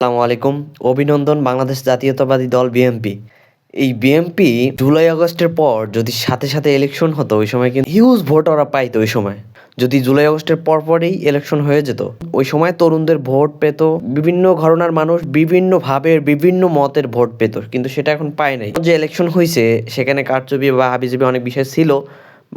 আসসালামু আলাইকুম। অভিনন্দন বাংলাদেশ জাতীয়তাবাদী দল বিএনপি। এই বিএনপি জুলাই আগস্টের পর যদি সাথে সাথে ইলেকশন হতো ওই সময় কিন্তু হিউজ ভোট ওরা পাইতো ওই সময়। যদি জুলাই আগস্টের পরপরই ইলেকশন হয়ে যেত ওই সময় তরুণদের ভোট পেত, বিভিন্ন ঘরানার মানুষ বিভিন্ন ভাবে বিভিন্ন মতের ভোট পেত, কিন্তু সেটা এখন পায় নাই। যে ইলেকশন হয়েছে সেখানে কারচুপি বা হাবিজাবি অনেক বিষয় ছিল,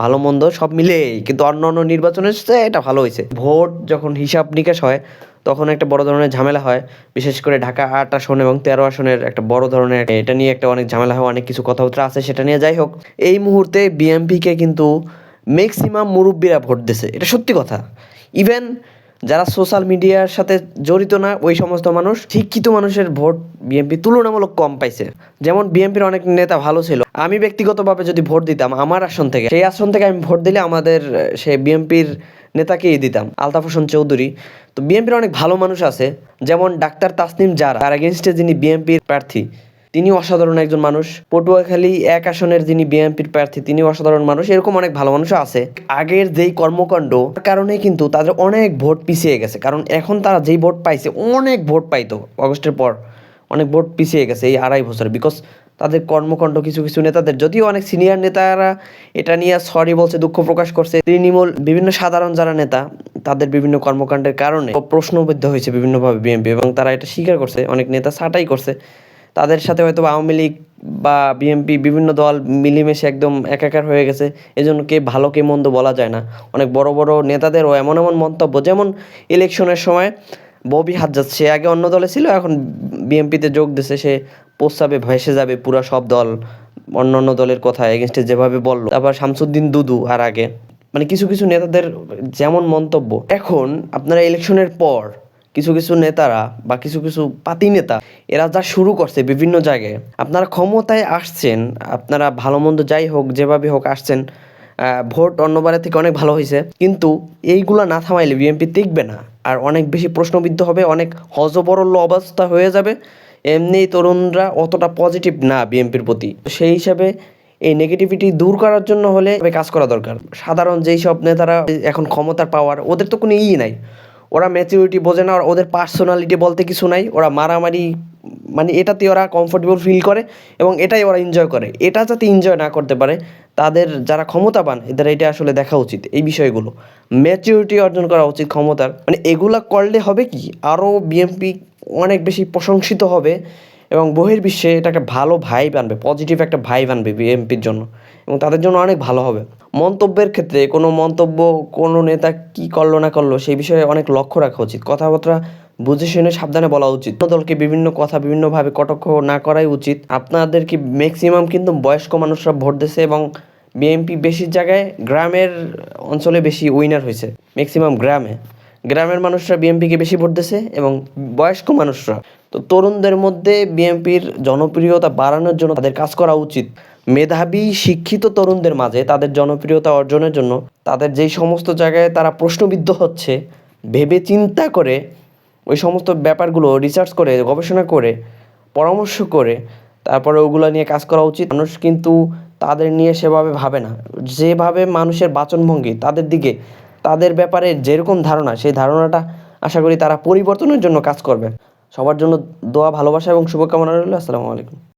ভালো মন্দ সব মিলেই কিন্তু অন্য নির্বাচনের চেয়ে এটা ভালো হয়েছে। ভোট যখন হিসাব নিকাশ হয় তখন একটা বড় ধরনের ঝামেলা হয়, বিশেষ করে ঢাকা ৮ আসন এবং ১৩ আসনের একটা বড় ধরনের এটা নিয়ে একটা অনেক ঝামেলা হয়, অনেক কিছু কথাবার্তা আছে সেটা নিয়ে। যাই হোক, এই মুহূর্তে বিএনপিকে কিন্তু ম্যাক্সিমাম মুরব্বীরা ভোট দিছে, এটা সত্যি কথা। ইভেন যারা সোশ্যাল মিডিয়ার সাথে জড়িত না ওই সমস্ত মানুষ, শিক্ষিত মানুষের ভোট বিএনপি তুলনামূলক কম পাইছে। যেমন বিএনপির অনেক নেতা ভালো ছিল, আমি ব্যক্তিগতভাবে যদি ভোট দিতাম আমার আসন থেকে, সেই আসন থেকে আমি ভোট দিলে আমাদের সে বিএনপির নেতাকেই দিতাম, আলতাফ হোসেন চৌধুরী। তো বিএনপির অনেক ভালো মানুষ আছে, যেমন ডাক্তার তাসনিম জারা, তার এগেনস্টে যিনি বিএনপির প্রার্থী তিনি অসাধারণ একজন মানুষ। পটুয়াখালী ১ আসনের যিনি বিএনপির প্রার্থী তিনি অসাধারণ মানুষ। এরকম অনেক ভালো মানুষ আছে। আগের যেই কর্মকাণ্ড কারণে কিন্তু তাদের অনেক ভোট পিছিয়ে গেছে, কারণ এখন তারা যেই ভোট পাইছে অনেক ভোট পাইতো আগস্টের পর, অনেক ভোট পিছিয়ে গেছে এই ২.৫ বছরে, বিকজ তাদের কর্মকাণ্ড কিছু কিছু নেতাদের, যদিও অনেক সিনিয়র নেতারা এটা নিয়ে সরি বলছে, দুঃখ প্রকাশ করছে, তৃণমূল বিভিন্ন সাধারণ যারা নেতা তাদের বিভিন্ন কর্মকাণ্ডের কারণে প্রশ্নবিদ্ধ হয়েছে বিভিন্নভাবে বিএনপি, এবং তারা এটা স্বীকার করছে। অনেক নেতা ছাঁটাই করছে, তাদের সাথে হয়তো আওয়ামী লীগ বা বিএনপি বিভিন্ন দল মিলেমিশে একদম একাকার হয়ে গেছে। এজন্য কে ভালো কে মন্দ বলা যায় না। অনেক বড় বড় নেতাদেরও এমন এমন মন্তব্য, যেমন ইলেকশনের সময় ববি হাজ্জাজ, সে আগে অন্য দলে ছিল, এখন বিএনপিতে যোগ দিছে, সে প্রস্তাবে ভেসে যাবে পুরা সব দল, অন্য দলের কথা এগেনস্টে যেভাবে বললো। তারপর শামসুদ্দিন দুদু আর আগে, মানে কিছু কিছু নেতাদের যেমন মন্তব্য। এখন আপনারা ইলেকশনের পর কিছু কিছু নেতারা বা কিছু কিছু পাতি নেতা এরা যা শুরু করছে বিভিন্ন জায়গায়, আপনারা ক্ষমতায় আসছেন, আপনারা ভালো মন্দ যাই হোক যেভাবে হোক আসছেন, ভোট অন্যবারের থেকে অনেক ভালো হয়েছে, কিন্তু এইগুলা না থামাইলে বিএনপি টিকবে না, আর অনেক বেশি প্রশ্নবিদ্ধ হবে, অনেক হযবরল অবস্থা হয়ে যাবে। এমনি তরুণরা অতটা পজিটিভ না বিএনপির প্রতি, সেই হিসাবে এই নেগেটিভিটি দূর করার জন্য হলে কাজ করা দরকার। সাধারণ যেই সব নেতারা এখন ক্ষমতার পাওয়ার, ওদের তো কোনো নাই, ওরা ম্যাচুরিটি বোঝে না, ওদের পার্সোনালিটি বলতে কিছু নাই, ওরা মারামারি, মানে এটাতে ওরা কমফোর্টেবল ফিল করে এবং এটাই ওরা এনজয় করে। এটা যাতে এনজয় না করতে পারে, তাদের যারা ক্ষমতাবান এদের এটা আসলে দেখা উচিত, এই বিষয়গুলো ম্যাচুরিটি অর্জন করা উচিত ক্ষমতার। মানে এগুলা করলে হবে কি, আরও বিএনপি অনেক বেশি প্রশংসিত হবে এবং বহির্বিশ্বে এটাকে ভালো ভাইব আনবে, পজিটিভ একটা ভাইব আনবে বিএনপির জন্য, এবং তাদের জন্য অনেক ভালো হবে। মন্তব্যের ক্ষেত্রে কোনো মন্তব্য কোনো নেতা কি করলো না করলো সেই বিষয়ে অনেক লক্ষ্য রাখা উচিত, কথাবার্তা বুঝে শুনে সাবধানে বলা উচিত। দলকে বিভিন্ন কথা বিভিন্নভাবে কটাক্ষ না করাই উচিত। আপনাদের কি ম্যাক্সিমাম কিন্তু বয়স্ক মানুষরা ভোট দিচ্ছে, এবং বিএনপি বেশি জায়গায় গ্রামের অঞ্চলে বেশি উইনার হয়েছে। ম্যাক্সিমাম গ্রামের মানুষরা বিএনপিকে বেশি ভোট দিচ্ছে এবং বয়স্ক মানুষরা। তো তরুণদের মধ্যে বিএনপির জনপ্রিয়তা বাড়ানোর জন্য তাদের কাজ করা উচিত। মেধাবী শিক্ষিত তরুণদের মাঝে তাদের জনপ্রিয়তা অর্জনের জন্য তাদের যেই সমস্ত জায়গায় তারা প্রশ্নবিদ্ধ হচ্ছে, ভেবে চিন্তা করে ওই সমস্ত ব্যাপারগুলো রিসার্চ করে, গবেষণা করে, পরামর্শ করে তারপরে ওগুলো নিয়ে কাজ করা উচিত। মানুষ কিন্তু তাদের নিয়ে সেভাবে ভাবে না, যেভাবে মানুষের বাচনভঙ্গি তাদের দিকে, তাদের ব্যাপারে যেরকম ধারণা, সেই ধারণাটা আশা করি তারা পরিবর্তনের জন্য কাজ করবে। সবার জন্য দোয়া, ভালোবাসা এবং শুভকামনা রইল। আসসালামু আলাইকুম।